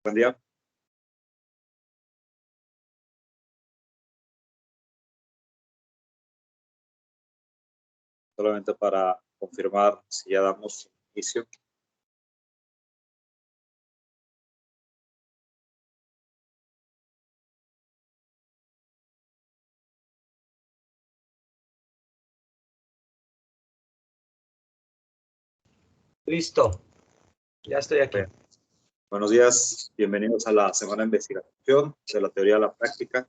Buen día. Solamente para confirmar si ya damos inicio. Listo, ya estoy aquí. Bien. Buenos días, bienvenidos a la semana de investigación de la teoría a la práctica.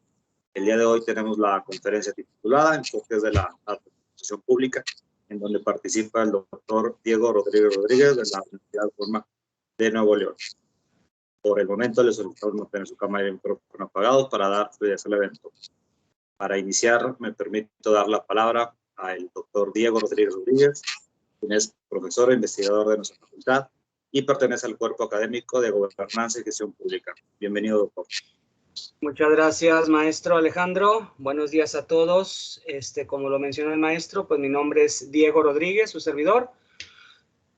El día de hoy tenemos la conferencia titulada Enfoques de la Administración Pública, en donde participa el doctor Diego Rodríguez Rodríguez de la Universidad Autónoma de Nuevo León. Por el momento les solicitamos mantener su cámara y el micrófono apagados para dar fluidez al evento. Para iniciar, me permito dar la palabra al doctor Diego Rodríguez Rodríguez, quien es profesor e investigador de nuestra facultad y pertenece al cuerpo académico de Gobernanza y Gestión Pública. Bienvenido, doctor. Muchas gracias, maestro Alejandro. Buenos días a todos. Como lo mencionó el maestro, pues mi nombre es Diego Rodríguez, su servidor.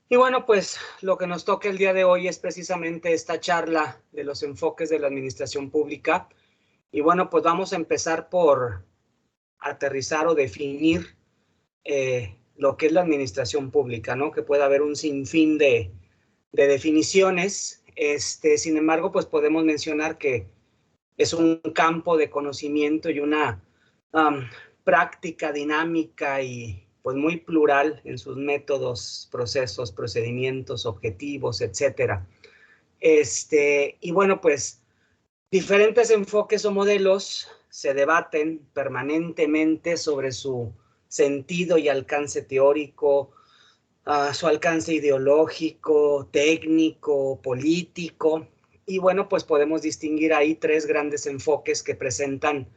Y bueno, pues lo que nos toca el día de hoy es precisamente esta charla de los enfoques de la administración pública. Y bueno, pues vamos a empezar por aterrizar o definir lo que es la administración pública, ¿no? Que puede haber un sinfín de definiciones. Sin embargo, pues podemos mencionar que es un campo de conocimiento y una práctica dinámica y pues muy plural en sus métodos, procesos, procedimientos, objetivos, etcétera. Y bueno, pues diferentes enfoques o modelos se debaten permanentemente sobre su sentido y alcance teórico, su alcance ideológico, técnico, político. Y bueno, pues podemos distinguir ahí tres grandes enfoques que presentan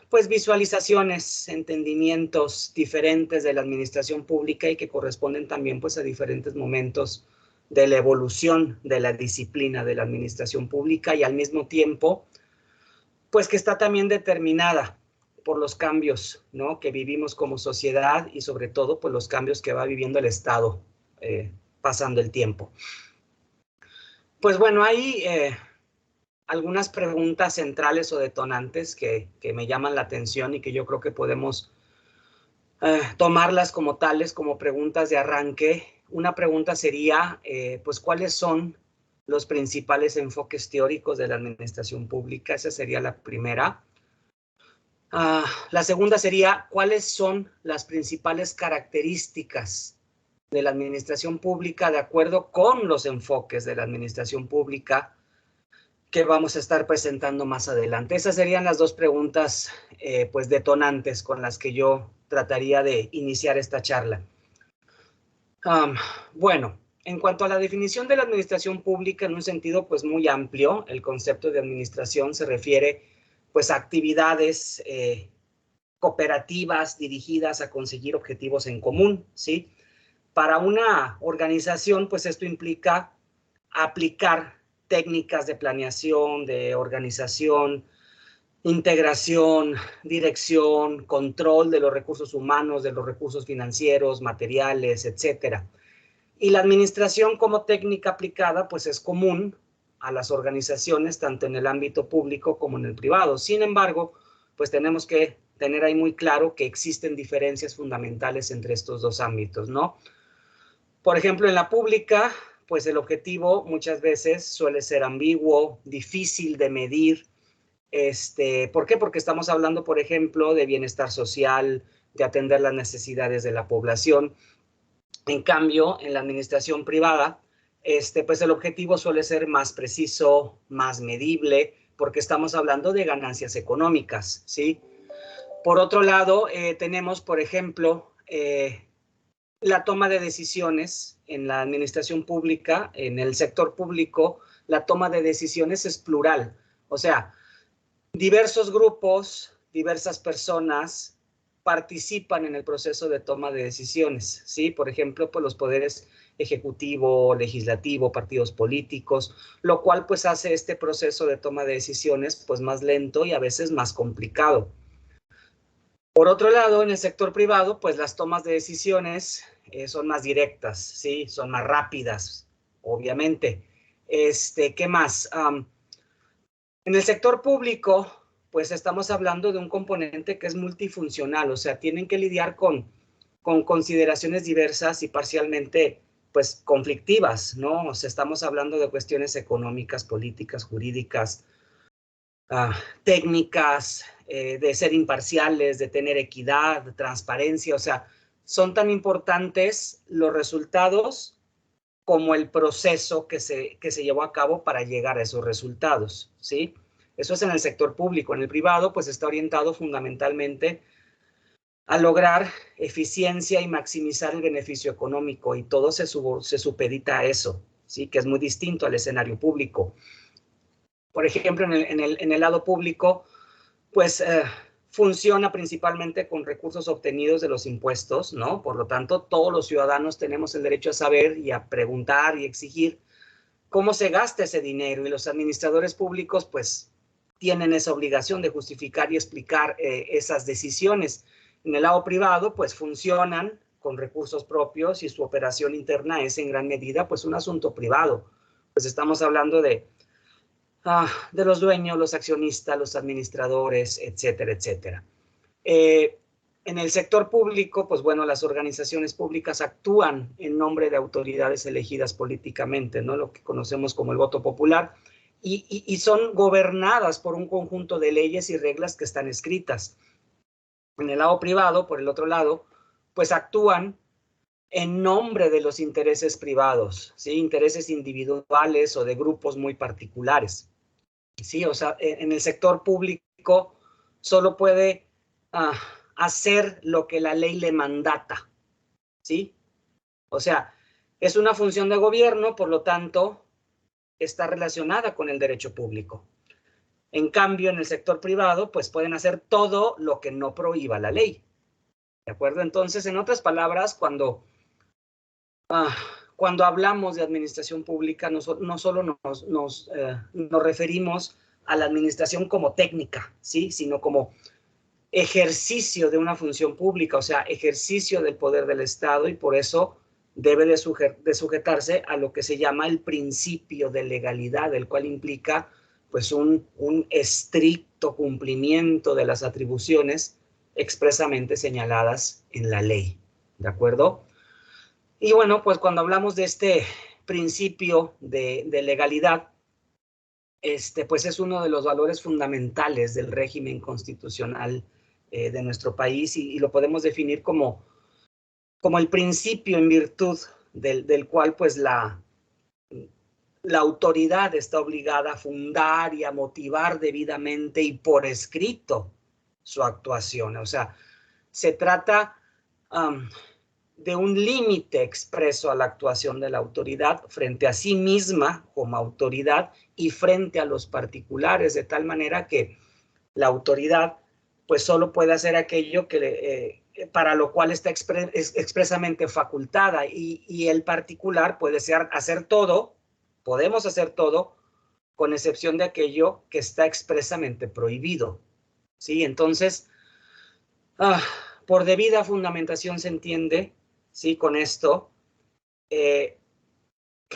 pues visualizaciones, entendimientos diferentes de la administración pública y que corresponden también pues a diferentes momentos de la evolución de la disciplina de la administración pública y al mismo tiempo pues que está también determinada por los cambios, ¿no?, que vivimos como sociedad y sobre todo pues los cambios que va viviendo el Estado pasando el tiempo. Pues bueno, hay algunas preguntas centrales o detonantes que me llaman la atención y que yo creo que podemos tomarlas como tales, como preguntas de arranque. Una pregunta sería, pues, ¿cuáles son los principales enfoques teóricos de la administración pública? Esa sería la primera. La segunda sería, ¿cuáles son las principales características de la administración pública de acuerdo con los enfoques de la administración pública que vamos a estar presentando más adelante? Esas serían las dos preguntas pues detonantes con las que yo trataría de iniciar esta charla. Bueno, en cuanto a la definición de la administración pública en un sentido pues muy amplio, el concepto de administración se refiere pues a actividades cooperativas dirigidas a conseguir objetivos en común, ¿sí? Para una organización, pues esto implica aplicar técnicas de planeación, de organización, integración, dirección, control de los recursos humanos, de los recursos financieros, materiales, etcétera. Y la administración como técnica aplicada, pues es común a las organizaciones, tanto en el ámbito público como en el privado. Sin embargo, pues tenemos que tener ahí muy claro que existen diferencias fundamentales entre estos dos ámbitos, ¿no? Por ejemplo, en la pública, pues el objetivo muchas veces suele ser ambiguo, difícil de medir. ¿Por qué? Porque estamos hablando, por ejemplo, de bienestar social, de atender las necesidades de la población. En cambio, en la administración privada, pues el objetivo suele ser más preciso, más medible, porque estamos hablando de ganancias económicas, ¿sí? Por otro lado, tenemos, por ejemplo, la toma de decisiones en la administración pública, en el sector público, la toma de decisiones es plural. O sea, diversos grupos, diversas personas participan en el proceso de toma de decisiones, ¿sí? Por ejemplo, pues los poderes ejecutivo, legislativo, partidos políticos, lo cual pues hace este proceso de toma de decisiones pues más lento y a veces más complicado. Por otro lado, en el sector privado, pues las tomas de decisiones son más directas, ¿sí? Son más rápidas, obviamente. ¿Qué más? En el sector público, pues estamos hablando de un componente que es multifuncional, o sea, tienen que lidiar con consideraciones diversas y parcialmente, pues, conflictivas, ¿no? O sea, estamos hablando de cuestiones económicas, políticas, jurídicas, técnicas, de ser imparciales, de tener equidad, transparencia, o sea, son tan importantes los resultados como el proceso que se llevó a cabo para llegar a esos resultados, ¿sí? Eso es en el sector público. En el privado, pues está orientado fundamentalmente a lograr eficiencia y maximizar el beneficio económico, y todo se supedita a eso, ¿sí? Que es muy distinto al escenario público. Por ejemplo, en el lado público, pues funciona principalmente con recursos obtenidos de los impuestos, ¿no? Por lo tanto, todos los ciudadanos tenemos el derecho a saber y a preguntar y exigir cómo se gasta ese dinero, y los administradores públicos, pues, tienen esa obligación de justificar y explicar esas decisiones. En el lado privado, pues, funcionan con recursos propios y su operación interna es en gran medida, pues, un asunto privado. Pues estamos hablando de los dueños, los accionistas, los administradores, etcétera, etcétera. En el sector público, pues bueno, las organizaciones públicas actúan en nombre de autoridades elegidas políticamente, ¿no? Lo que conocemos como el voto popular, y son gobernadas por un conjunto de leyes y reglas que están escritas. En el lado privado, por el otro lado, pues actúan en nombre de los intereses privados, ¿sí? Intereses individuales o de grupos muy particulares, ¿sí? O sea, en el sector público solo puede hacer lo que la ley le mandata, ¿sí? O sea, es una función de gobierno, por lo tanto, está relacionada con el derecho público. En cambio, en el sector privado, pues pueden hacer todo lo que no prohíba la ley, ¿de acuerdo? Entonces, en otras palabras, cuando hablamos de administración pública, no solo nos referimos a la administración como técnica, ¿sí? Sino como ejercicio de una función pública, o sea, ejercicio del poder del Estado, y por eso debe de sujetarse a lo que se llama el principio de legalidad, el cual implica, pues, un estricto cumplimiento de las atribuciones expresamente señaladas en la ley, ¿de acuerdo? Y bueno, pues cuando hablamos de este principio de legalidad, pues es uno de los valores fundamentales del régimen constitucional de nuestro país, y lo podemos definir como el principio en virtud del cual, pues, la autoridad está obligada a fundar y a motivar debidamente y por escrito su actuación. O sea, se trata de un límite expreso a la actuación de la autoridad frente a sí misma como autoridad y frente a los particulares, de tal manera que la autoridad, pues, solo puede hacer aquello que para lo cual está expresamente facultada, y el particular puede hacer todo, podemos hacer todo, con excepción de aquello que está expresamente prohibido, ¿sí? Entonces, por debida fundamentación se entiende, ¿sí? Con esto, que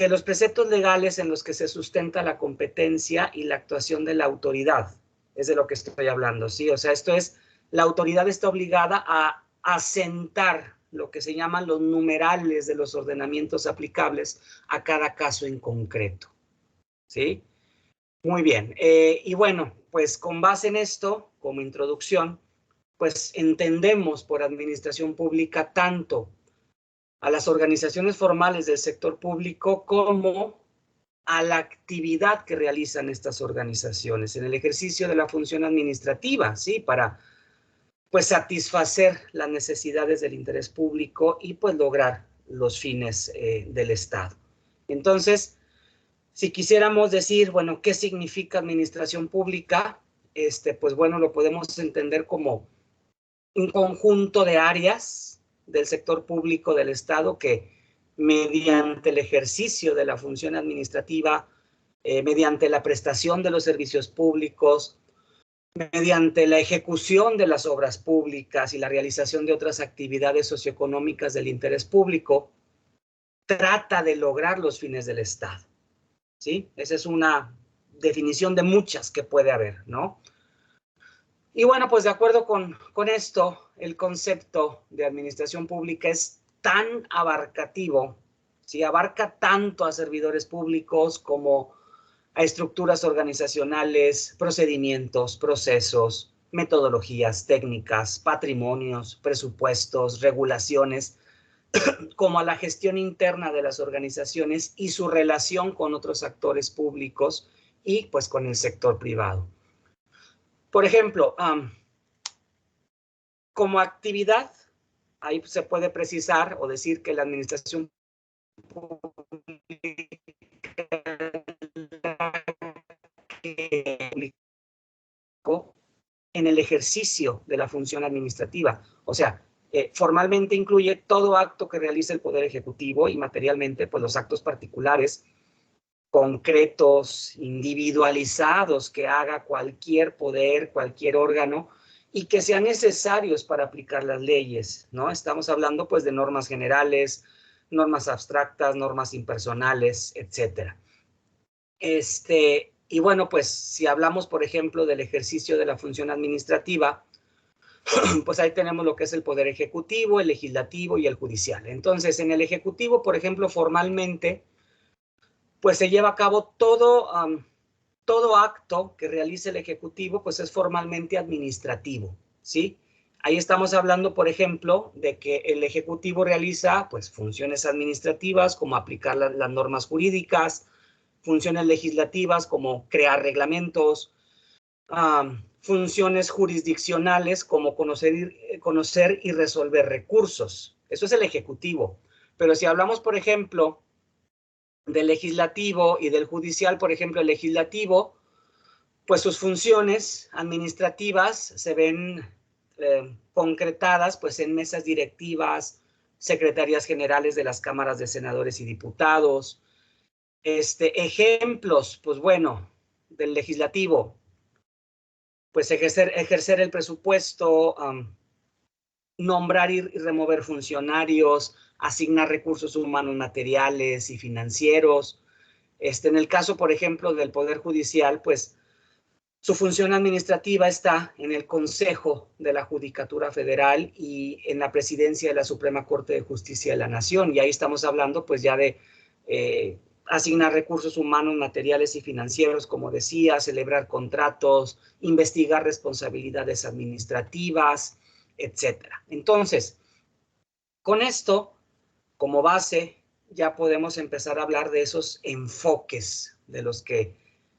los preceptos legales en los que se sustenta la competencia y la actuación de la autoridad, es de lo que estoy hablando, ¿sí? O sea, esto es, la autoridad está obligada a asentar lo que se llaman los numerales de los ordenamientos aplicables a cada caso en concreto, ¿sí? Muy bien. Y bueno, pues con base en esto, como introducción, pues entendemos por administración pública tanto a las organizaciones formales del sector público como a la actividad que realizan estas organizaciones en el ejercicio de la función administrativa, ¿sí? Para, pues, satisfacer las necesidades del interés público y, pues, lograr los fines del Estado. Entonces, si quisiéramos decir, bueno, ¿qué significa administración pública? Pues bueno, lo podemos entender como un conjunto de áreas del sector público del Estado que, mediante el ejercicio de la función administrativa, mediante la prestación de los servicios públicos, mediante la ejecución de las obras públicas y la realización de otras actividades socioeconómicas del interés público, trata de lograr los fines del Estado, ¿sí? Esa es una definición de muchas que puede haber, ¿no? Y bueno, pues de acuerdo con esto, el concepto de administración pública es tan abarcativo, ¿sí? Abarca tanto a servidores públicos como a estructuras organizacionales, procedimientos, procesos, metodologías, técnicas, patrimonios, presupuestos, regulaciones, como a la gestión interna de las organizaciones y su relación con otros actores públicos y pues con el sector privado. Por ejemplo, como actividad, ahí se puede precisar o decir que la administración en el ejercicio de la función administrativa. O sea, formalmente incluye todo acto que realice el Poder Ejecutivo y materialmente, pues los actos particulares, concretos, individualizados que haga cualquier poder, cualquier órgano y que sean necesarios para aplicar las leyes, ¿no? Estamos hablando pues de normas generales, normas abstractas, normas impersonales, etcétera. Y bueno, pues si hablamos, por ejemplo, del ejercicio de la función administrativa, pues ahí tenemos lo que es el Poder Ejecutivo, el Legislativo y el Judicial. Entonces, en el Ejecutivo, por ejemplo, formalmente, pues se lleva a cabo todo acto que realice el Ejecutivo, pues es formalmente administrativo, ¿sí? Ahí estamos hablando, por ejemplo, de que el Ejecutivo realiza, pues, funciones administrativas, como aplicar las normas jurídicas, funciones legislativas, como crear reglamentos, funciones jurisdiccionales, como conocer y resolver recursos. Eso es el Ejecutivo. Pero si hablamos, por ejemplo, del legislativo y del judicial, por ejemplo, el legislativo, pues sus funciones administrativas se ven concretadas pues en mesas directivas, secretarías generales de las cámaras de senadores y diputados. Ejemplos, pues bueno, del legislativo, pues ejercer el presupuesto, nombrar y remover funcionarios, asignar recursos humanos, materiales y financieros. En el caso, por ejemplo, del Poder Judicial, pues su función administrativa está en el Consejo de la Judicatura Federal y en la presidencia de la Suprema Corte de Justicia de la Nación. Y ahí estamos hablando pues ya de asignar recursos humanos, materiales y financieros, como decía, celebrar contratos, investigar responsabilidades administrativas, etcétera. Entonces, con esto como base, ya podemos empezar a hablar de esos enfoques de los que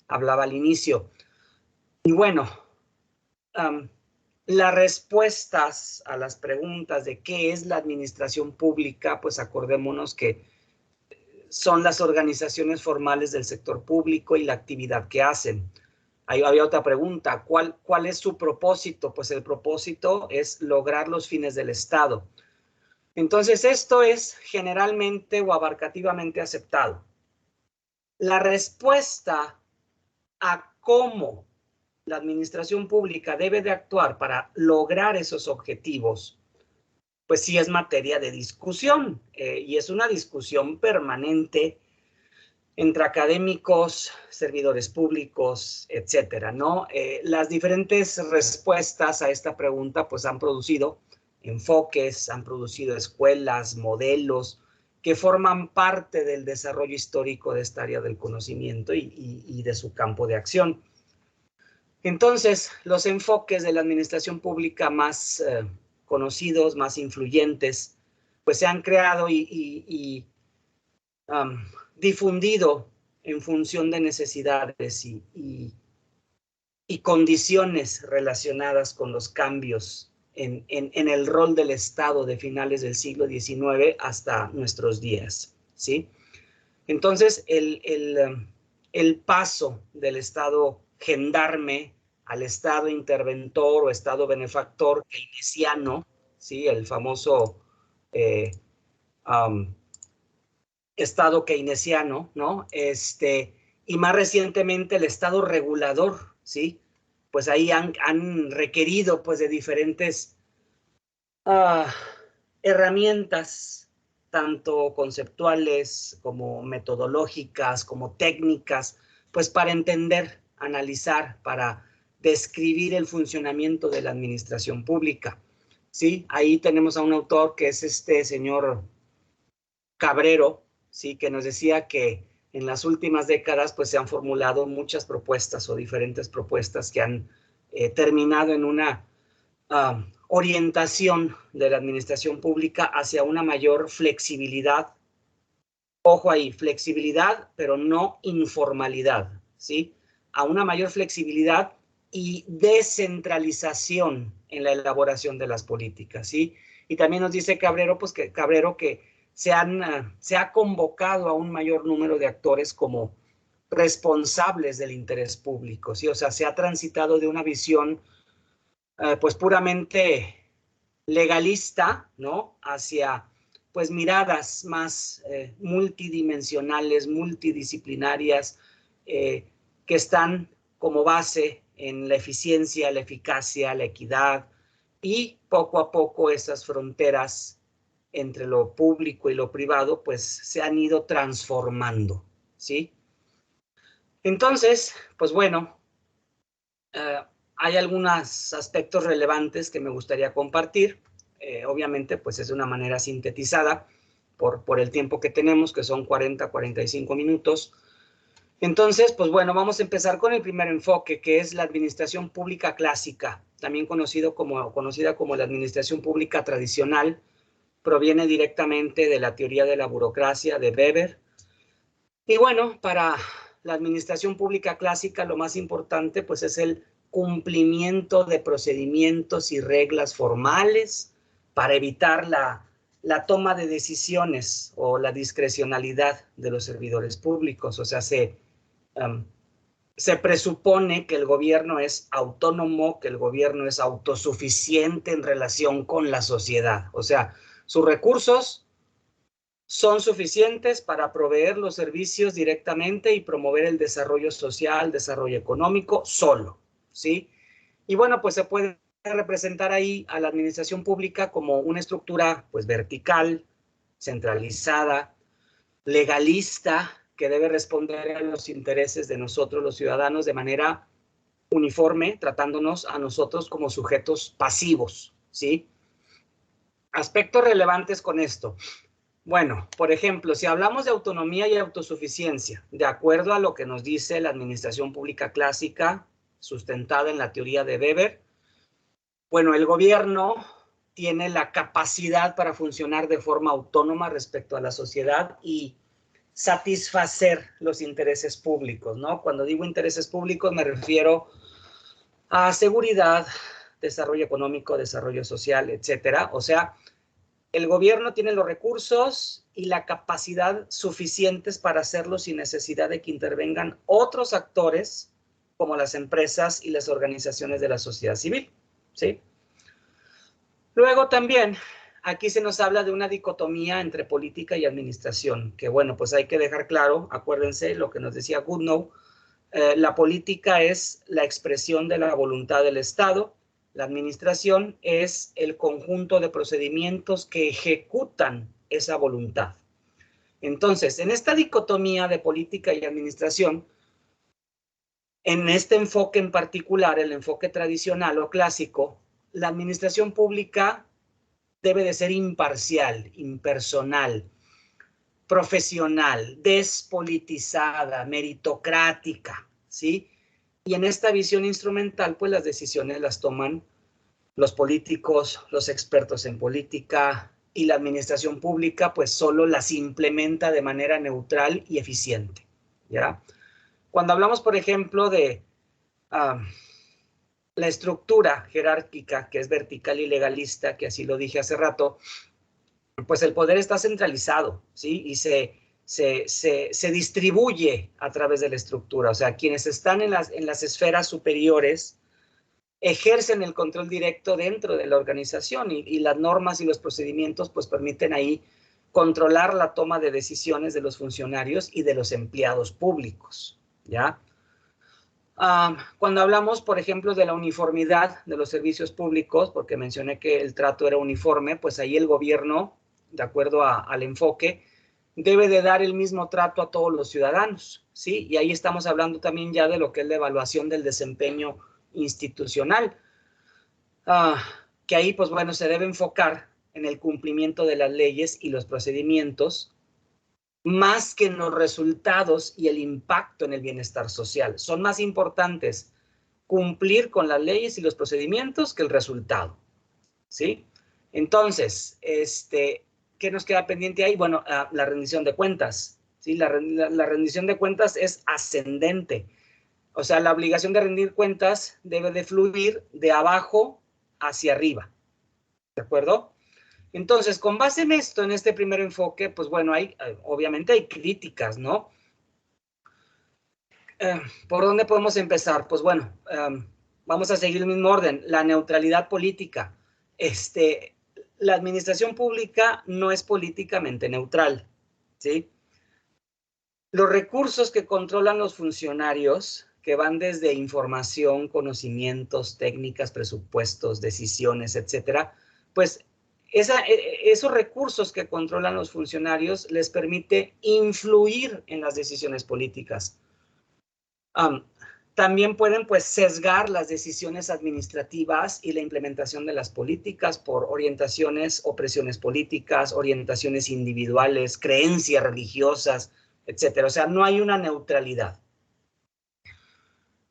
hablaba al inicio. Y bueno, las respuestas a las preguntas de qué es la administración pública, pues acordémonos que son las organizaciones formales del sector público y la actividad que hacen. Ahí había otra pregunta, ¿cuál es su propósito? Pues el propósito es lograr los fines del Estado. Entonces, esto es generalmente o abarcativamente aceptado. La respuesta a cómo la administración pública debe de actuar para lograr esos objetivos, pues sí es materia de discusión y es una discusión permanente entre académicos, servidores públicos, etcétera, ¿no? Las diferentes respuestas a esta pregunta pues han producido enfoques, han producido escuelas, modelos que forman parte del desarrollo histórico de esta área del conocimiento y de su campo de acción. Entonces, los enfoques de la administración pública más conocidos, más influyentes, pues se han creado y difundido en función de necesidades y condiciones relacionadas con los cambios en el rol del Estado de finales del siglo XIX hasta nuestros días, ¿sí? Entonces, el paso del Estado gendarme al Estado interventor o Estado benefactor keynesiano, ¿sí? El famoso Estado keynesiano, ¿no? Y más recientemente el Estado regulador, ¿sí? Pues ahí han requerido pues de diferentes herramientas tanto conceptuales como metodológicas, como técnicas, pues para entender, analizar, para describir el funcionamiento de la administración pública. ¿Sí? Ahí tenemos a un autor que es este señor Cabrero, ¿sí? Que nos decía que en las últimas décadas pues se han formulado muchas propuestas o diferentes propuestas que han terminado en una orientación de la administración pública hacia una mayor flexibilidad. Ojo ahí, flexibilidad, pero no informalidad, ¿sí? A una mayor flexibilidad y descentralización en la elaboración de las políticas, ¿sí? Y también nos dice Cabrero, pues que se ha convocado a un mayor número de actores como responsables del interés público, ¿sí? O sea, se ha transitado de una visión pues puramente legalista, ¿no? Hacia pues miradas más multidimensionales, multidisciplinarias, que están como base en la eficiencia, la eficacia, la equidad, y poco a poco esas fronteras entre lo público y lo privado pues se han ido transformando, ¿sí? Entonces, pues bueno, hay algunos aspectos relevantes que me gustaría compartir. Obviamente, pues es de una manera sintetizada por el tiempo que tenemos, que son 45 minutos. Entonces, pues bueno, vamos a empezar con el primer enfoque, que es la administración pública clásica, también conocida como la administración pública tradicional. Proviene directamente de la teoría de la burocracia de Weber. Y bueno, para la administración pública clásica lo más importante pues es el cumplimiento de procedimientos y reglas formales para evitar la toma de decisiones o la discrecionalidad de los servidores públicos. O sea, se presupone que el gobierno es autónomo, que el gobierno es autosuficiente en relación con la sociedad. O sea, sus recursos son suficientes para proveer los servicios directamente y promover el desarrollo social, desarrollo económico solo, ¿sí? Y bueno, pues se puede representar ahí a la administración pública como una estructura pues vertical, centralizada, legalista, que debe responder a los intereses de nosotros los ciudadanos de manera uniforme, tratándonos a nosotros como sujetos pasivos, ¿sí? Aspectos relevantes con esto. Bueno, por ejemplo, si hablamos de autonomía y autosuficiencia, de acuerdo a lo que nos dice la administración pública clásica, sustentada en la teoría de Weber, bueno, el gobierno tiene la capacidad para funcionar de forma autónoma respecto a la sociedad y satisfacer los intereses públicos, ¿no? Cuando digo intereses públicos me refiero a seguridad, desarrollo económico, desarrollo social, etcétera. O sea, el gobierno tiene los recursos y la capacidad suficientes para hacerlo sin necesidad de que intervengan otros actores como las empresas y las organizaciones de la sociedad civil, ¿sí? Luego también aquí se nos habla de una dicotomía entre política y administración, que bueno, pues hay que dejar claro, acuérdense lo que nos decía Goodnow, la política es la expresión de la voluntad del Estado. La administración es el conjunto de procedimientos que ejecutan esa voluntad. Entonces, en esta dicotomía de política y administración, en este enfoque en particular, el enfoque tradicional o clásico, la administración pública debe de ser imparcial, impersonal, profesional, despolitizada, meritocrática, ¿sí? Y en esta visión instrumental, pues las decisiones las toman los políticos, los expertos en política, y la administración pública pues solo las implementa de manera neutral y eficiente, ¿ya? Cuando hablamos, por ejemplo, de la estructura jerárquica, que es vertical y legalista, que así lo dije hace rato, pues el poder está centralizado, ¿sí? Y se distribuye a través de la estructura. O sea, quienes están en las esferas superiores ejercen el control directo dentro de la organización y las normas y los procedimientos pues permiten ahí controlar la toma de decisiones de los funcionarios y de los empleados públicos, ¿ya? Cuando hablamos, por ejemplo, de la uniformidad de los servicios públicos, porque mencioné que el trato era uniforme, pues ahí el gobierno de acuerdo al enfoque, debe de dar el mismo trato a todos los ciudadanos, ¿sí? Y ahí estamos hablando también ya de lo que es la evaluación del desempeño institucional, que ahí, pues bueno, se debe enfocar en el cumplimiento de las leyes y los procedimientos, más que en los resultados y el impacto en el bienestar social. Son más importantes cumplir con las leyes y los procedimientos que el resultado, ¿sí? Entonces, ¿qué nos queda pendiente ahí? Bueno, la rendición de cuentas, ¿sí? La rendición de cuentas es ascendente. O sea, la obligación de rendir cuentas debe de fluir de abajo hacia arriba, ¿de acuerdo? Entonces, con base en esto, en este primer enfoque, pues bueno, obviamente hay críticas, ¿no? ¿Por dónde podemos empezar? Pues bueno, vamos a seguir el mismo orden. La neutralidad política. La administración pública no es políticamente neutral, ¿sí? Los recursos que controlan los funcionarios, que van desde información, conocimientos, técnicas, presupuestos, decisiones, etcétera, pues esos recursos que controlan los funcionarios les permite influir en las decisiones políticas. También pueden, pues, sesgar las decisiones administrativas y la implementación de las políticas por orientaciones o presiones políticas, orientaciones individuales, creencias religiosas, etcétera. O sea, no hay una neutralidad.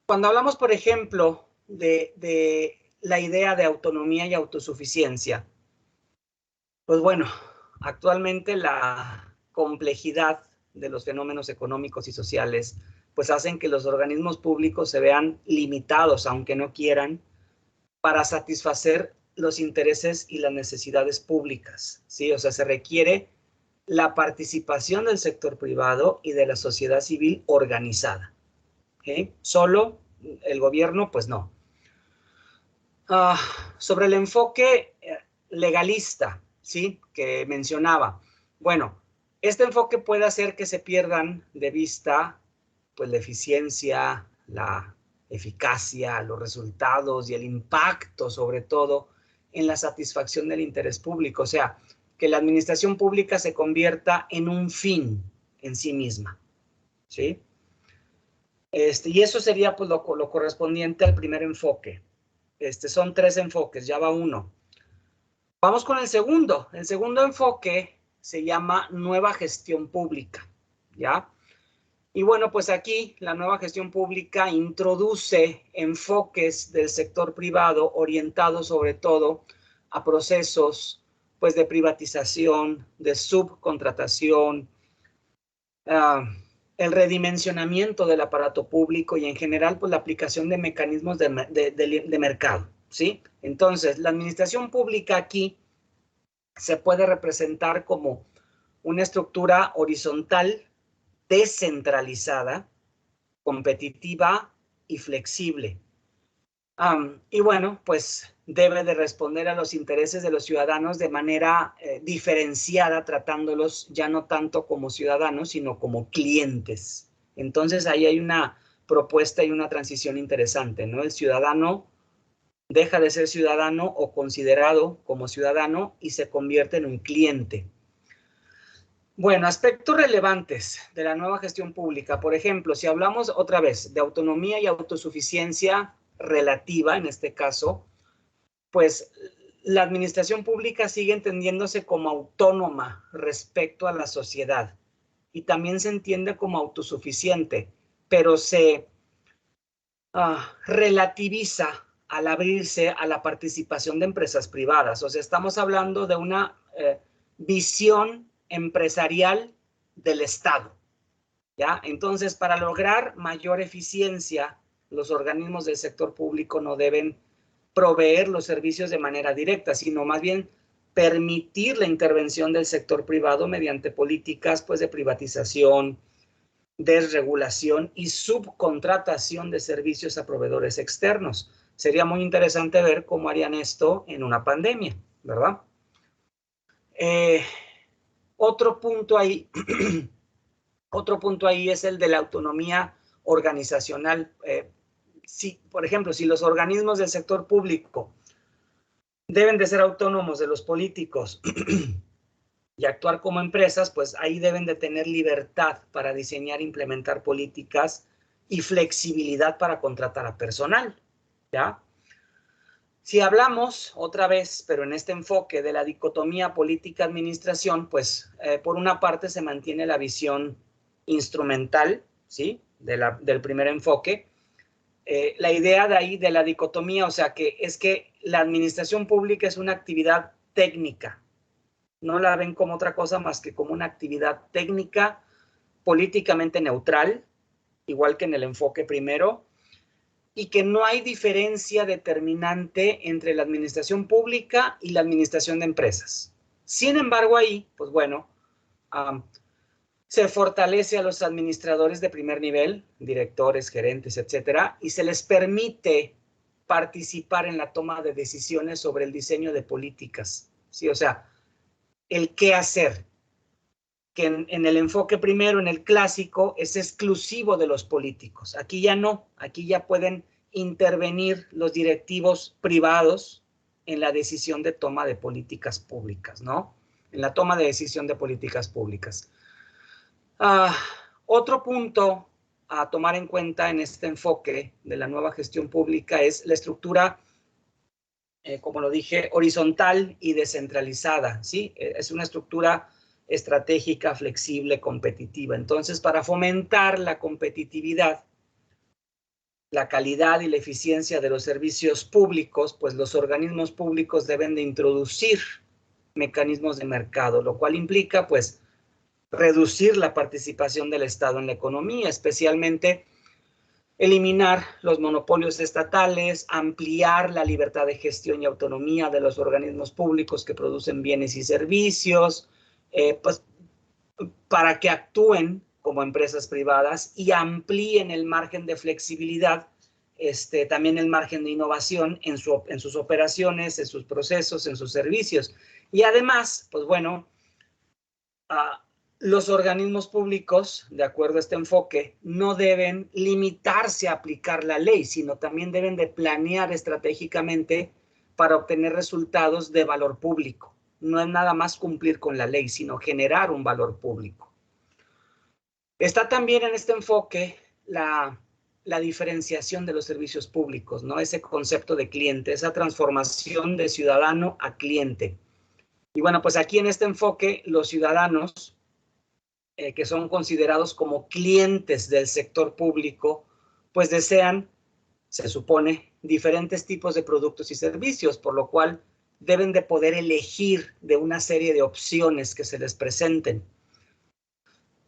Cuando hablamos, por ejemplo, de la idea de autonomía y autosuficiencia, pues bueno, actualmente la complejidad de los fenómenos económicos y sociales pues hacen que los organismos públicos se vean limitados, aunque no quieran, para satisfacer los intereses y las necesidades públicas, ¿sí? O sea, se requiere la participación del sector privado y de la sociedad civil organizada, ¿okay? Solo el gobierno, pues no. Sobre el enfoque legalista, ¿sí? Que mencionaba. Bueno, este enfoque puede hacer que se pierdan de vista pues la eficiencia, la eficacia, los resultados y el impacto, sobre todo, en la satisfacción del interés público. O sea, que la administración pública se convierta en un fin en sí misma, ¿sí? Y eso sería pues lo correspondiente al primer enfoque. Son 3 enfoques, ya va uno. Vamos con el segundo. El segundo enfoque se llama nueva gestión pública, ¿ya? Y bueno, pues aquí la nueva gestión pública introduce enfoques del sector privado orientados sobre todo a procesos pues de privatización, de subcontratación, el redimensionamiento del aparato público y en general pues la aplicación de mecanismos de mercado, ¿sí? Entonces, la administración pública aquí se puede representar como una estructura horizontal descentralizada, competitiva y flexible. Y bueno, pues debe de responder a los intereses de los ciudadanos de manera diferenciada, tratándolos ya no tanto como ciudadanos, sino como clientes. Entonces ahí hay una propuesta y una transición interesante, ¿no? El ciudadano deja de ser ciudadano o considerado como ciudadano y se convierte en un cliente. Bueno, aspectos relevantes de la nueva gestión pública. Por ejemplo, si hablamos otra vez de autonomía y autosuficiencia relativa, en este caso, pues la administración pública sigue entendiéndose como autónoma respecto a la sociedad y también se entiende como autosuficiente, pero se relativiza al abrirse a la participación de empresas privadas. O sea, estamos hablando de una visión empresarial del Estado, ¿ya? Entonces, para lograr mayor eficiencia, los organismos del sector público no deben proveer los servicios de manera directa, sino más bien permitir la intervención del sector privado mediante políticas pues, de privatización, desregulación y subcontratación de servicios a proveedores externos. Sería muy interesante ver cómo harían esto en una pandemia, ¿verdad? Otro punto ahí es el de la autonomía organizacional. Por ejemplo, si los organismos del sector público deben de ser autónomos de los políticos y actuar como empresas, pues ahí deben de tener libertad para diseñar e implementar políticas y flexibilidad para contratar a personal, ¿ya? Si hablamos otra vez, pero en este enfoque de la dicotomía política-administración, pues por una parte se mantiene la visión instrumental, ¿sí? Del primer enfoque. La idea de ahí de la dicotomía, o sea, que es que la administración pública es una actividad técnica. No la ven como otra cosa más que como una actividad técnica políticamente neutral, igual que en el enfoque primero, y que no hay diferencia determinante entre la administración pública y la administración de empresas. Sin embargo, ahí, pues bueno, se fortalece a los administradores de primer nivel, directores, gerentes, etcétera, y se les permite participar en la toma de decisiones sobre el diseño de políticas, ¿sí? O sea, el qué hacer, que en el enfoque primero, en el clásico, es exclusivo de los políticos. Aquí ya no, aquí ya pueden intervenir los directivos privados en la decisión de toma de políticas públicas, ¿no? En la toma de decisión de políticas públicas. Otro punto a tomar en cuenta en este enfoque de la nueva gestión pública es la estructura, como lo dije, horizontal y descentralizada, ¿sí? Es una estructura estratégica, flexible, competitiva. Entonces, para fomentar la competitividad, la calidad y la eficiencia de los servicios públicos, pues los organismos públicos deben de introducir mecanismos de mercado, lo cual implica, pues, reducir la participación del Estado en la economía, especialmente eliminar los monopolios estatales, ampliar la libertad de gestión y autonomía de los organismos públicos que producen bienes y servicios, pues para que actúen como empresas privadas y amplíen el margen de flexibilidad, también el margen de innovación en sus operaciones, en sus procesos, en sus servicios. Y además, pues bueno, los organismos públicos, de acuerdo a este enfoque, no deben limitarse a aplicar la ley, sino también deben de planear estratégicamente para obtener resultados de valor público. No es nada más cumplir con la ley, sino generar un valor público. Está también en este enfoque la diferenciación de los servicios públicos, ¿no? Ese concepto de cliente, esa transformación de ciudadano a cliente. Y bueno, pues aquí en este enfoque, los ciudadanos que son considerados como clientes del sector público, pues desean, se supone, diferentes tipos de productos y servicios, por lo cual deben de poder elegir de una serie de opciones que se les presenten.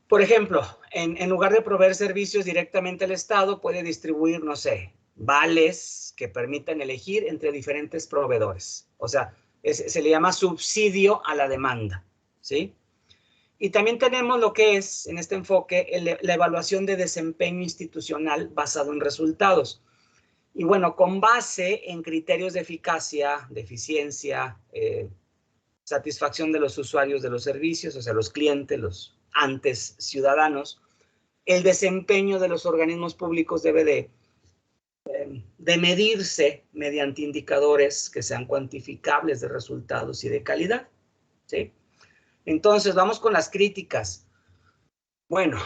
Por ejemplo, en lugar de proveer servicios directamente al Estado, puede distribuir, no sé, vales que permitan elegir entre diferentes proveedores. O sea, se le llama subsidio a la demanda, ¿sí? Y también tenemos lo que es, en este enfoque, la evaluación de desempeño institucional basado en resultados. Y bueno, con base en criterios de eficacia, de eficiencia, satisfacción de los usuarios de los servicios, o sea, los clientes, los antes ciudadanos, el desempeño de los organismos públicos debe de medirse mediante indicadores que sean cuantificables de resultados y de calidad, ¿sí? Entonces, vamos con las críticas. Bueno,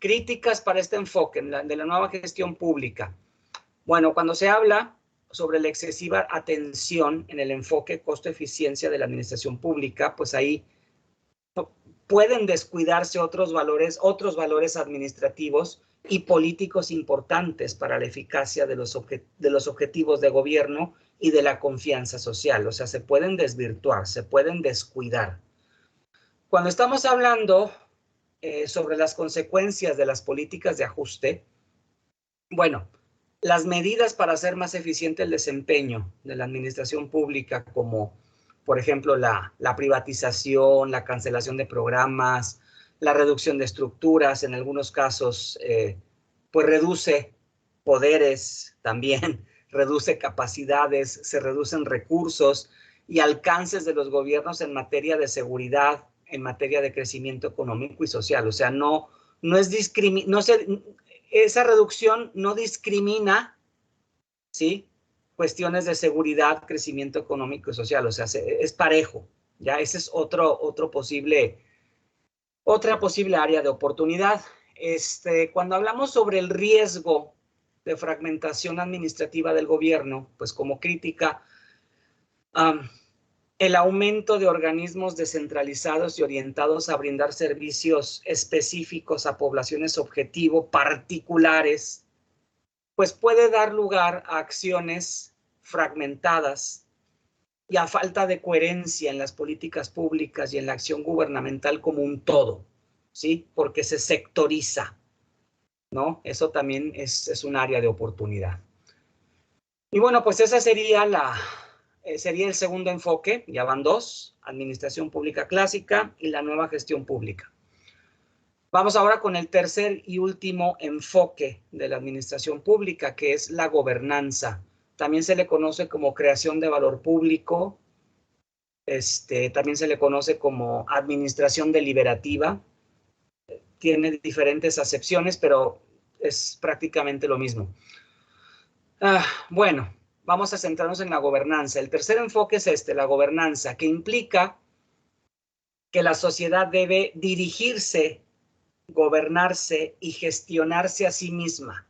críticas para este enfoque de la nueva gestión pública. Bueno, cuando se habla sobre la excesiva atención en el enfoque costo-eficiencia de la administración pública, pues ahí pueden descuidarse otros valores administrativos y políticos importantes para la eficacia de los objetivos de gobierno y de la confianza social. O sea, se pueden desvirtuar, se pueden descuidar. Cuando estamos hablando sobre las consecuencias de las políticas de ajuste, bueno, las medidas para hacer más eficiente el desempeño de la administración pública, como por ejemplo la privatización, la cancelación de programas, la reducción de estructuras, en algunos casos, pues reduce poderes también, reduce capacidades, se reducen recursos y alcances de los gobiernos en materia de seguridad, en materia de crecimiento económico y social. O sea, esa reducción no discrimina, ¿sí?, cuestiones de seguridad, crecimiento económico y social. O sea, es parejo. Ya ese es otra posible área de oportunidad. Cuando hablamos sobre el riesgo de fragmentación administrativa del gobierno, pues como crítica, el aumento de organismos descentralizados y orientados a brindar servicios específicos a poblaciones objetivo particulares, pues puede dar lugar a acciones fragmentadas y a falta de coherencia en las políticas públicas y en la acción gubernamental como un todo, ¿sí? Porque se sectoriza, ¿no? Eso también es un área de oportunidad. Y bueno, pues esa sería el segundo enfoque, ya van dos, administración pública clásica y la nueva gestión pública. Vamos ahora con el tercer y último enfoque de la administración pública, que es la gobernanza. También se le conoce como creación de valor público, también se le conoce como administración deliberativa. Tiene diferentes acepciones, pero es prácticamente lo mismo. Bueno, vamos a centrarnos en la gobernanza. El tercer enfoque es la gobernanza, que implica que la sociedad debe dirigirse, gobernarse y gestionarse a sí misma.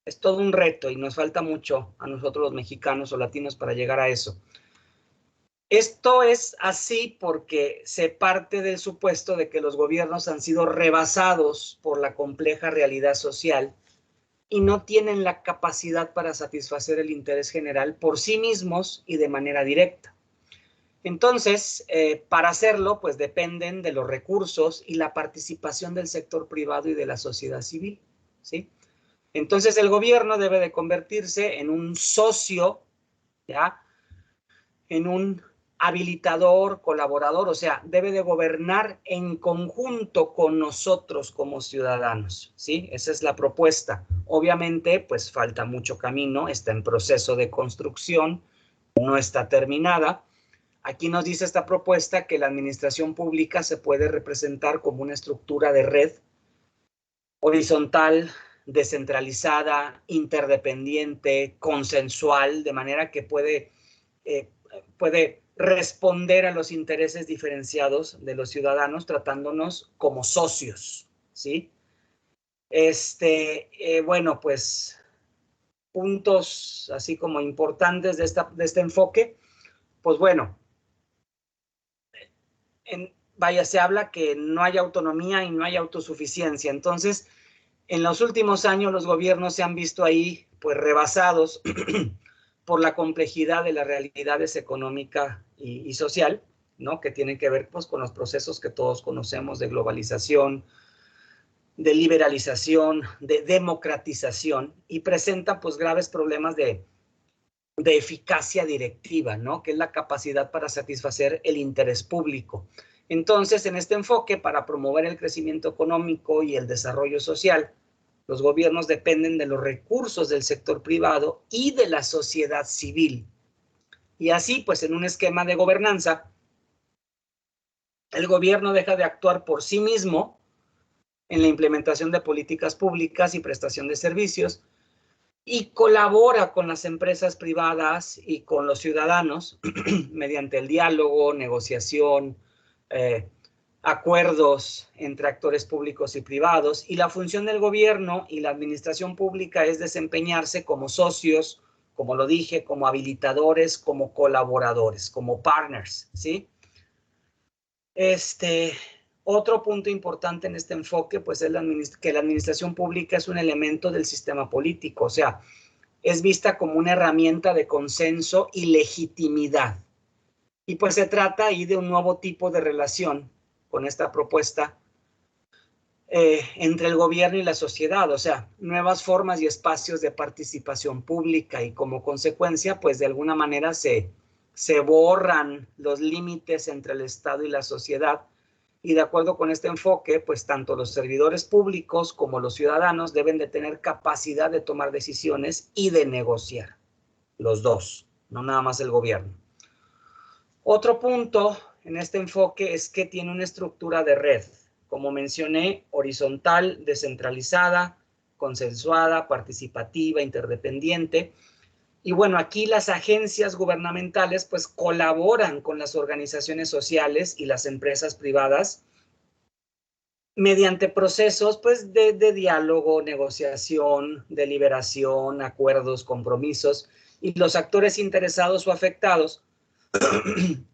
Es todo un reto y nos falta mucho a nosotros los mexicanos o latinos para llegar a eso. Esto es así porque se parte del supuesto de que los gobiernos han sido rebasados por la compleja realidad social y no tienen la capacidad para satisfacer el interés general por sí mismos y de manera directa. Entonces, para hacerlo, pues dependen de los recursos y la participación del sector privado y de la sociedad civil, ¿sí? Entonces, el gobierno debe de convertirse en un socio, ¿ya? En un habilitador, colaborador, o sea, debe de gobernar en conjunto con nosotros como ciudadanos, ¿sí? Esa es la propuesta. Obviamente, pues falta mucho camino, está en proceso de construcción, no está terminada. Aquí nos dice esta propuesta que la administración pública se puede representar como una estructura de red horizontal, descentralizada, interdependiente, consensual, de manera que puede responder a los intereses diferenciados de los ciudadanos tratándonos como socios, ¿sí? Bueno, pues puntos así como importantes de este enfoque, pues bueno, se habla que no hay autonomía y no hay autosuficiencia. Entonces, en los últimos años los gobiernos se han visto ahí pues rebasados por la complejidad de las realidades económica y social, ¿no? Que tienen que ver pues con los procesos que todos conocemos de globalización, de liberalización, de democratización, y presenta pues graves problemas de eficacia directiva, ¿no? Que es la capacidad para satisfacer el interés público. Entonces, en este enfoque, para promover el crecimiento económico y el desarrollo social, los gobiernos dependen de los recursos del sector privado y de la sociedad civil. Y así, pues en un esquema de gobernanza, el gobierno deja de actuar por sí mismo en la implementación de políticas públicas y prestación de servicios y colabora con las empresas privadas y con los ciudadanos mediante el diálogo, negociación, acuerdos entre actores públicos y privados, y la función del gobierno y la administración pública es desempeñarse como socios, como lo dije, como habilitadores, como colaboradores, como partners, ¿sí? Otro punto importante en este enfoque, pues es que la administración pública es un elemento del sistema político, o sea, es vista como una herramienta de consenso y legitimidad. Y pues se trata ahí de un nuevo tipo de relación con esta propuesta entre el gobierno y la sociedad, o sea, nuevas formas y espacios de participación pública, y como consecuencia, pues de alguna manera se borran los límites entre el Estado y la sociedad. Y de acuerdo con este enfoque, pues tanto los servidores públicos como los ciudadanos deben de tener capacidad de tomar decisiones y de negociar. Los dos, no nada más el gobierno. Otro punto en este enfoque es que tiene una estructura de red, como mencioné, horizontal, descentralizada, consensuada, participativa, interdependiente. Y bueno, aquí las agencias gubernamentales pues colaboran con las organizaciones sociales y las empresas privadas mediante procesos pues de diálogo, negociación, deliberación, acuerdos, compromisos, y los actores interesados o afectados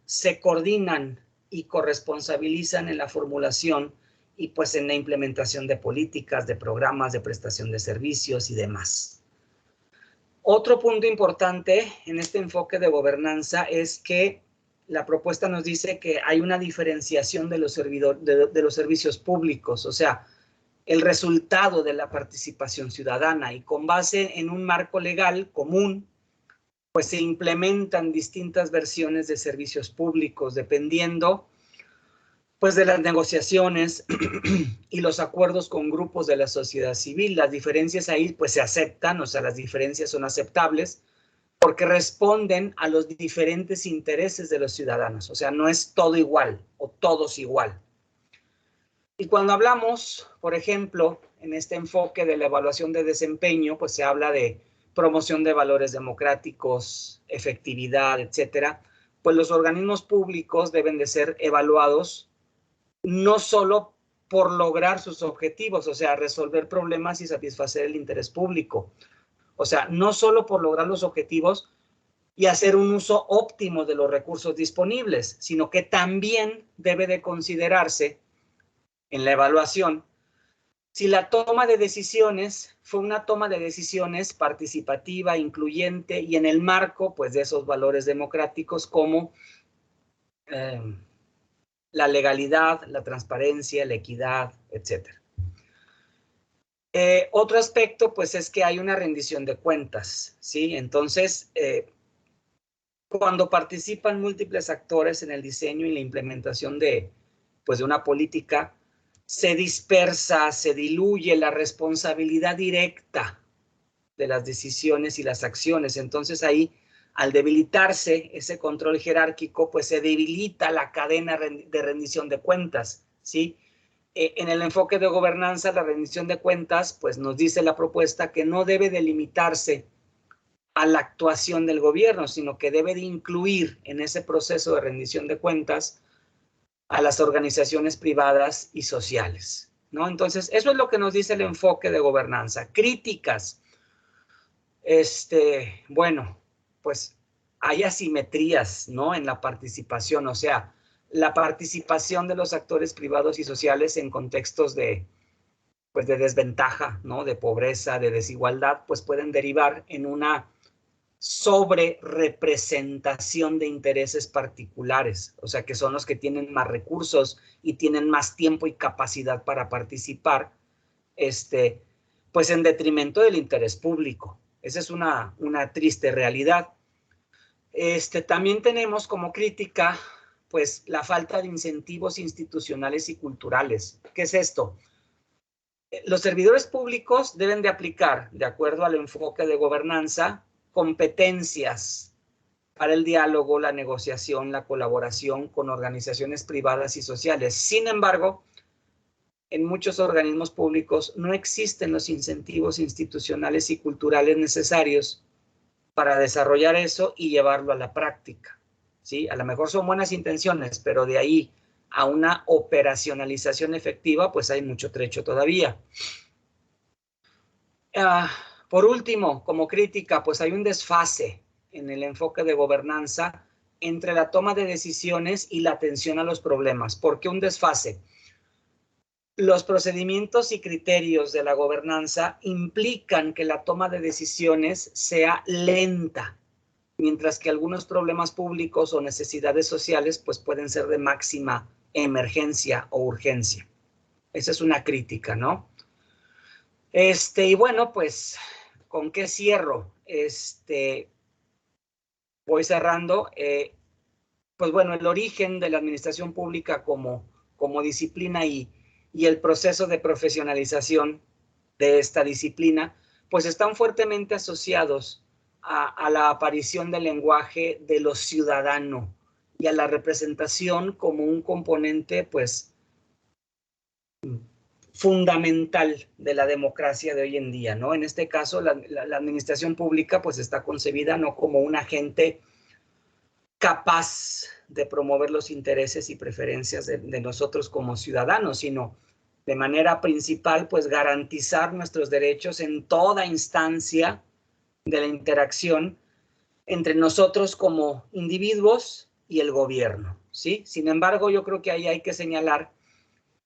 se coordinan y corresponsabilizan en la formulación y pues en la implementación de políticas, de programas, de prestación de servicios y demás. Otro punto importante en este enfoque de gobernanza es que la propuesta nos dice que hay una diferenciación de los servicios públicos, o sea, el resultado de la participación ciudadana, y con base en un marco legal común, pues se implementan distintas versiones de servicios públicos dependiendo pues de las negociaciones y los acuerdos con grupos de la sociedad civil. Las diferencias ahí pues se aceptan, o sea, las diferencias son aceptables porque responden a los diferentes intereses de los ciudadanos, o sea, no es todo igual o todos igual. Y cuando hablamos, por ejemplo, en este enfoque de la evaluación de desempeño, pues se habla de promoción de valores democráticos, efectividad, etcétera, pues los organismos públicos deben de ser evaluados no solo por lograr sus objetivos, o sea, resolver problemas y satisfacer el interés público. O sea, no solo por lograr los objetivos y hacer un uso óptimo de los recursos disponibles, sino que también debe de considerarse en la evaluación si la toma de decisiones fue una toma de decisiones participativa, incluyente y en el marco pues, de esos valores democráticos como la legalidad, la transparencia, la equidad, etc. Otro aspecto, pues, es que hay una rendición de cuentas, ¿sí? Entonces, cuando participan múltiples actores en el diseño y la implementación de una política, se dispersa, se diluye la responsabilidad directa de las decisiones y las acciones. Entonces, ahí, al debilitarse ese control jerárquico, pues se debilita la cadena de rendición de cuentas, ¿sí? En el enfoque de gobernanza, la rendición de cuentas, pues nos dice la propuesta que no debe delimitarse a la actuación del gobierno, sino que debe de incluir en ese proceso de rendición de cuentas a las organizaciones privadas y sociales, ¿no? Entonces, eso es lo que nos dice el enfoque de gobernanza. Críticas. Bueno, pues hay asimetrías, ¿no? En la participación, o sea, la participación de los actores privados y sociales en contextos de desventaja, ¿no? De pobreza, de desigualdad, pues pueden derivar en una sobre representación de intereses particulares, o sea, que son los que tienen más recursos y tienen más tiempo y capacidad para participar, pues en detrimento del interés público. Esa es una triste realidad. También tenemos como crítica, pues, la falta de incentivos institucionales y culturales. ¿Qué es esto? Los servidores públicos deben de aplicar, de acuerdo al enfoque de gobernanza, competencias para el diálogo, la negociación, la colaboración con organizaciones privadas y sociales. Sin embargo, en muchos organismos públicos no existen los incentivos institucionales y culturales necesarios para desarrollar eso y llevarlo a la práctica, ¿sí? A lo mejor son buenas intenciones, pero de ahí a una operacionalización efectiva, pues hay mucho trecho todavía. Por último, como crítica, pues hay un desfase en el enfoque de gobernanza entre la toma de decisiones y la atención a los problemas. ¿Por qué un desfase? Los procedimientos y criterios de la gobernanza implican que la toma de decisiones sea lenta, mientras que algunos problemas públicos o necesidades sociales pues pueden ser de máxima emergencia o urgencia. Esa es una crítica, ¿no? Y bueno, pues, ¿con qué cierro? Voy cerrando. Pues bueno, el origen de la administración pública como disciplina y el proceso de profesionalización de esta disciplina, pues están fuertemente asociados a la aparición del lenguaje de lo ciudadano y a la representación como un componente, pues, fundamental de la democracia de hoy en día, ¿no? En este caso, la administración pública pues está concebida no como un agente capaz de promover los intereses y preferencias de nosotros como ciudadanos, sino de manera principal, pues garantizar nuestros derechos en toda instancia de la interacción entre nosotros como individuos y el gobierno, ¿sí? Sin embargo, yo creo que ahí hay que señalar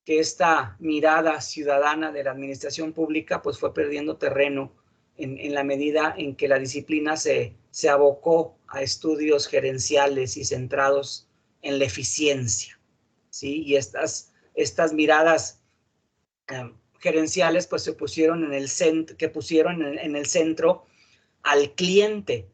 que esta mirada ciudadana de la administración pública pues fue perdiendo terreno en la medida en que la disciplina se abocó a estudios gerenciales y centrados en la eficiencia, ¿sí? Y estas miradas gerenciales pues se pusieron en el centro al cliente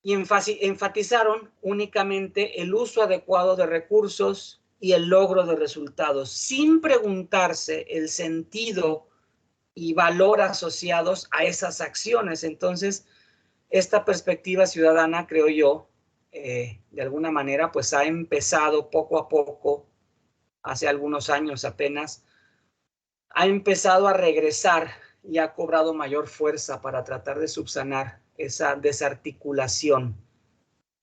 y enfatizaron únicamente el uso adecuado de recursos y el logro de resultados, sin preguntarse el sentido y valor asociados a esas acciones. Entonces, esta perspectiva ciudadana, creo yo, de alguna manera, pues ha empezado poco a poco, hace algunos años apenas, ha empezado a regresar y ha cobrado mayor fuerza para tratar de subsanar esa desarticulación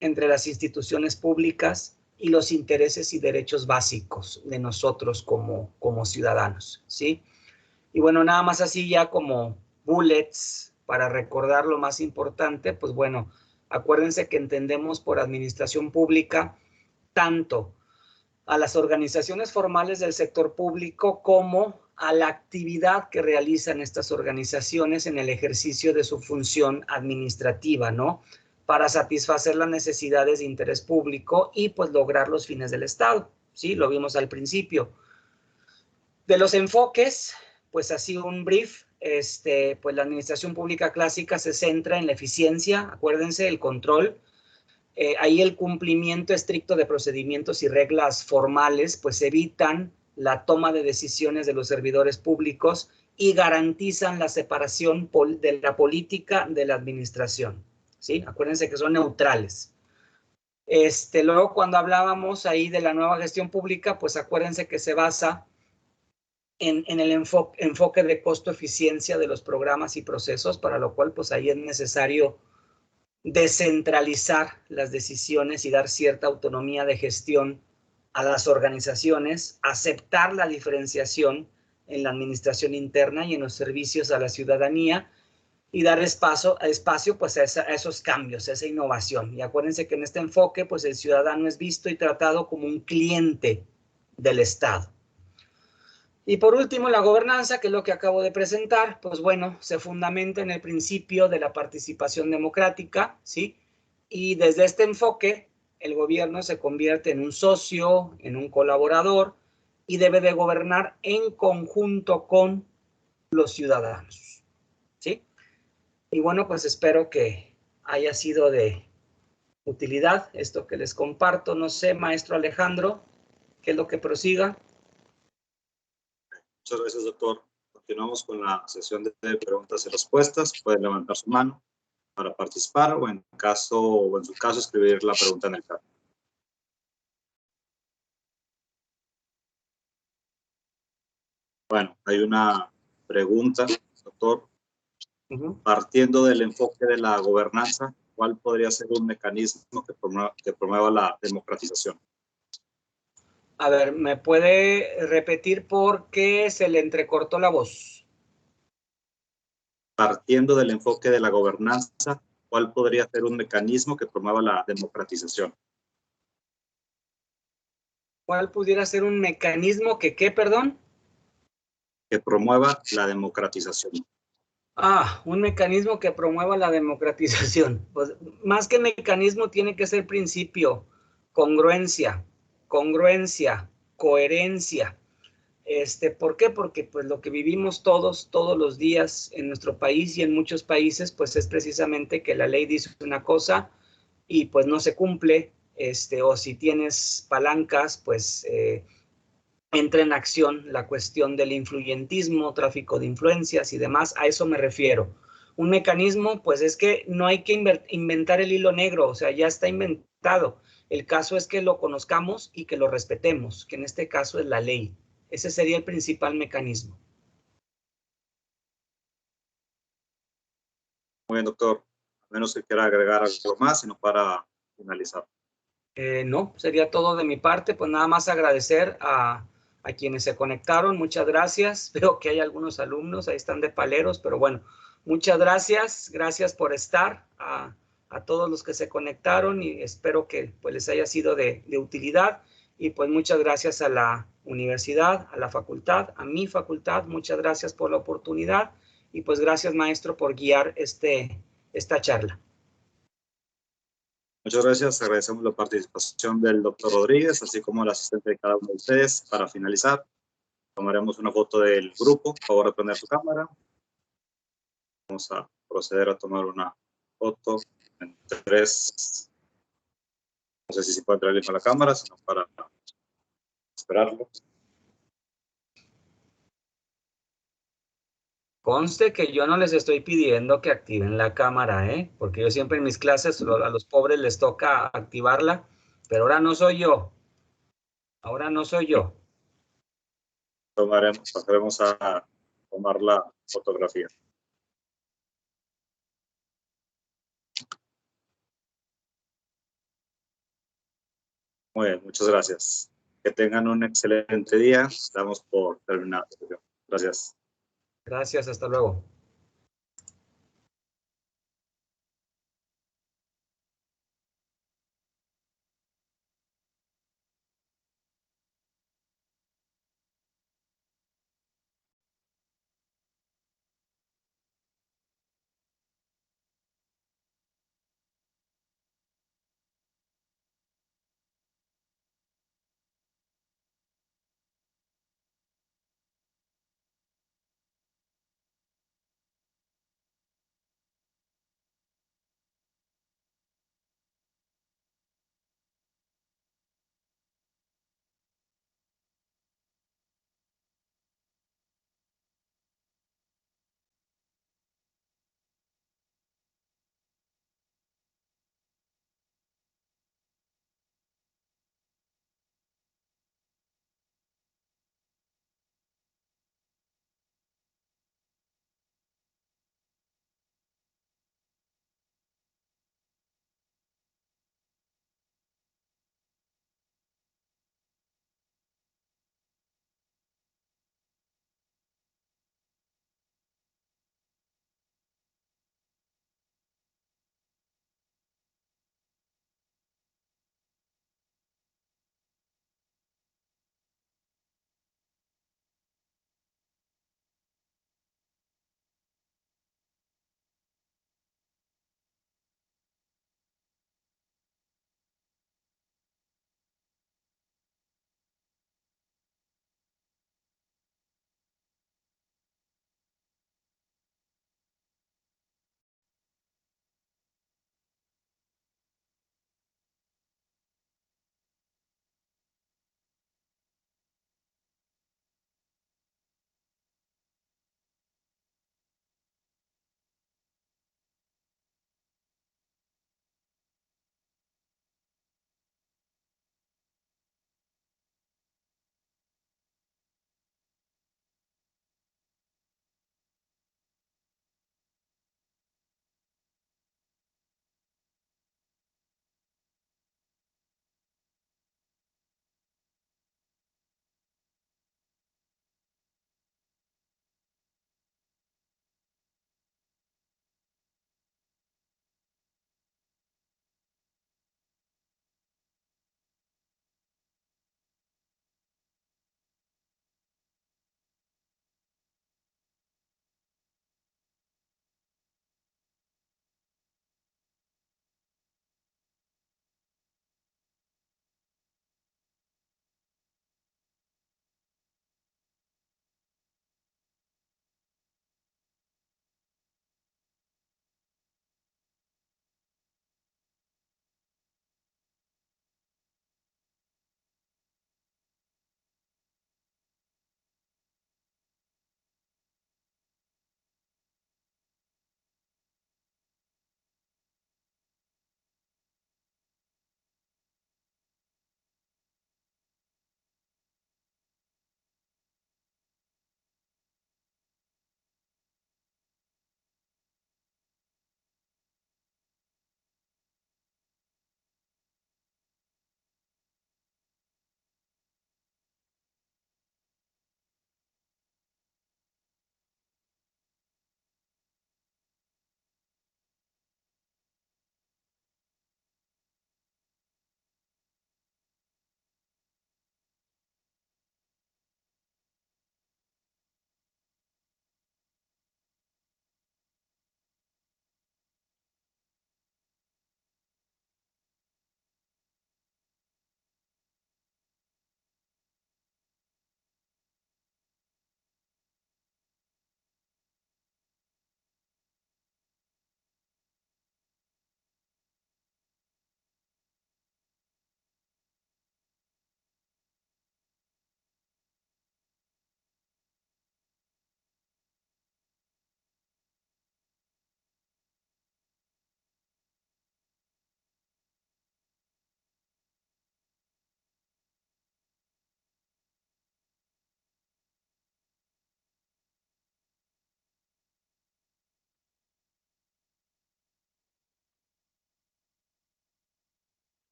entre las instituciones públicas y los intereses y derechos básicos de nosotros como ciudadanos, ¿sí? Y bueno, nada más así ya como bullets para recordar lo más importante, pues bueno, acuérdense que entendemos por administración pública tanto a las organizaciones formales del sector público como a la actividad que realizan estas organizaciones en el ejercicio de su función administrativa, ¿no? Para satisfacer las necesidades de interés público y pues lograr los fines del Estado, ¿sí? Lo vimos al principio. De los enfoques, pues así un brief, pues la administración pública clásica se centra en la eficiencia, acuérdense, el control, ahí el cumplimiento estricto de procedimientos y reglas formales, pues evitan la toma de decisiones de los servidores públicos y garantizan la separación de la política de la administración, ¿sí? Acuérdense que son neutrales. Luego, cuando hablábamos ahí de la nueva gestión pública, pues acuérdense que se basa en el enfoque de costo-eficiencia de los programas y procesos, para lo cual pues ahí es necesario descentralizar las decisiones y dar cierta autonomía de gestión a las organizaciones, aceptar la diferenciación en la administración interna y en los servicios a la ciudadanía y dar espacio pues a esos cambios, a esa innovación. Y acuérdense que en este enfoque pues el ciudadano es visto y tratado como un cliente del Estado. Y por último, la gobernanza, que es lo que acabo de presentar, pues bueno, se fundamenta en el principio de la participación democrática, ¿sí? Y desde este enfoque, el gobierno se convierte en un socio, en un colaborador, y debe de gobernar en conjunto con los ciudadanos, ¿sí? Y bueno, pues espero que haya sido de utilidad esto que les comparto. No sé, maestro Alejandro, ¿qué es lo que prosiga? Muchas gracias, doctor. Continuamos con la sesión de preguntas y respuestas. Pueden levantar su mano para participar o en su caso escribir la pregunta en el chat. Bueno, hay una pregunta, doctor. Partiendo del enfoque de la gobernanza, ¿cuál podría ser un mecanismo que promueva la democratización? A ver, ¿me puede repetir por qué se le entrecortó la voz? Partiendo del enfoque de la gobernanza, ¿cuál podría ser un mecanismo que promueva la democratización? ¿Cuál pudiera ser un mecanismo que qué, perdón? Que promueva la democratización. Un mecanismo que promueva la democratización. Pues, más que mecanismo tiene que ser principio, congruencia, coherencia. ¿Por qué? Porque pues lo que vivimos todos los días en nuestro país y en muchos países, pues es precisamente que la ley dice una cosa y pues no se cumple, o si tienes palancas, pues entra en acción la cuestión del influyentismo, tráfico de influencias y demás. A eso me refiero. Un mecanismo, pues es que no hay que inventar el hilo negro, o sea, ya está inventado. El caso es que lo conozcamos y que lo respetemos, que en este caso es la ley. Ese sería el principal mecanismo. Muy bien, doctor. A menos que quiera agregar algo más, sino para finalizar. No, sería todo de mi parte. Pues nada más agradecer a quienes se conectaron. Muchas gracias. Veo que hay algunos alumnos, ahí están de paleros, pero bueno, muchas gracias. Gracias por estar a todos los que se conectaron y espero que pues, les haya sido de utilidad. Y pues muchas gracias a la universidad, a la facultad, a mi facultad. Muchas gracias por la oportunidad y pues gracias, maestro, por guiar esta charla. Muchas gracias. Agradecemos la participación del doctor Rodríguez, así como el asistente de cada uno de ustedes. Para finalizar, tomaremos una foto del grupo. Por favor, de prender su cámara. Vamos a proceder a tomar una foto en 3. No sé si se puede traer con la cámara, sino para esperarlo. Conste que yo no les estoy pidiendo que activen la cámara, porque yo siempre en mis clases a los pobres les toca activarla, pero ahora no soy yo. Ahora no soy yo. Pasaremos a tomar la fotografía. Muy bien, muchas gracias. Que tengan un excelente día. Estamos por terminar. Gracias. Gracias, hasta luego.